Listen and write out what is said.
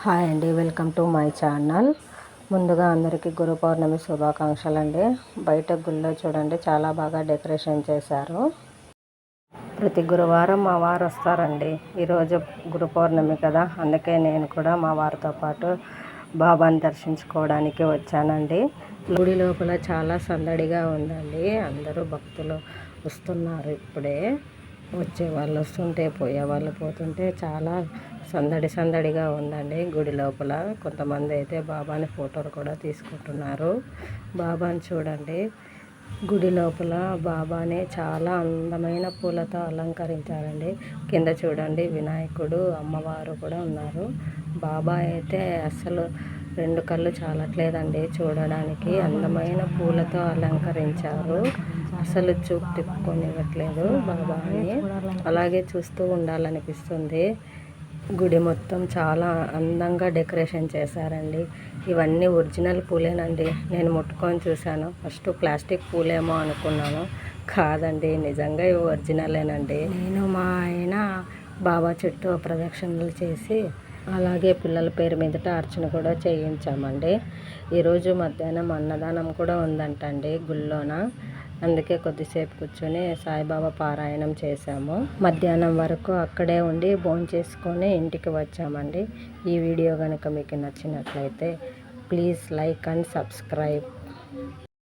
Hi అండి, welcome to my channel. ముందుగా అందరికీ గురు పౌర్ణమి శుభాకాంక్షలు అండి. బయట గుళ్ళో చూడండి చాలా బాగా డెకరేషన్ చేశారు. ప్రతి గురువారం మా వారు వస్తారండి. ఈరోజు గురు పౌర్ణమి కదా, అందుకే నేను కూడా మా వారితో పాటు బాబాని దర్శించుకోవడానికి వచ్చానండి. గుడి లోపల చాలా సందడిగా ఉందండి. అందరూ భక్తులు వస్తున్నారు. ఇప్పుడే వచ్చే వాళ్ళు వస్తుంటే, పోయే వాళ్ళు పోతుంటే చాలా సందడిగా ఉందండి గుడి లోపల. కొంతమంది అయితే బాబాని ఫోటోలు కూడా తీసుకుంటున్నారు. బాబాని చూడండి, గుడి లోపల బాబాని చాలా అందమైన పూలతో అలంకరించారండి. కింద చూడండి వినాయకుడు, అమ్మవారు కూడా ఉన్నారు. బాబా అయితే అసలు రెండు కళ్ళు చాలట్లేదండి చూడడానికి. అందమైన పూలతో అలంకరించారు. అసలు చూపు తిప్పుకొనివ్వట్లేదు బాబాని. అలాగే చూస్తూ ఉండాలనిపిస్తుంది. గుడి మొత్తం చాలా అందంగా డెకరేషన్ చేశారండి. ఇవన్నీ ఒరిజినల్ పూలేనండి. నేను ముట్టుకొని చూశాను. ఫస్ట్ ప్లాస్టిక్ పూలేమో అనుకున్నాను, కాదండి, నిజంగా ఇవి ఒరిజినలేనండి. నేను మా ఆయన బాబా చుట్టూ ప్రదక్షిణలు చేసి అలాగే పిల్లల పేరు మీదట అర్చన కూడా చేయించామండి. ఈరోజు మధ్యాహ్నం అన్నదానం కూడా ఉందంటండి గుళ్ళోన. అందుకే కొద్దిసేపు కూర్చొని సాయిబాబా పారాయణం చేశాము. మధ్యాహ్నం వరకు అక్కడే ఉండి భోంచేసుకొని ఇంటికి వచ్చామండి. ఈ వీడియో కనుక మీకు నచ్చినట్లయితే ప్లీజ్ లైక్ అండ్ సబ్స్క్రైబ్.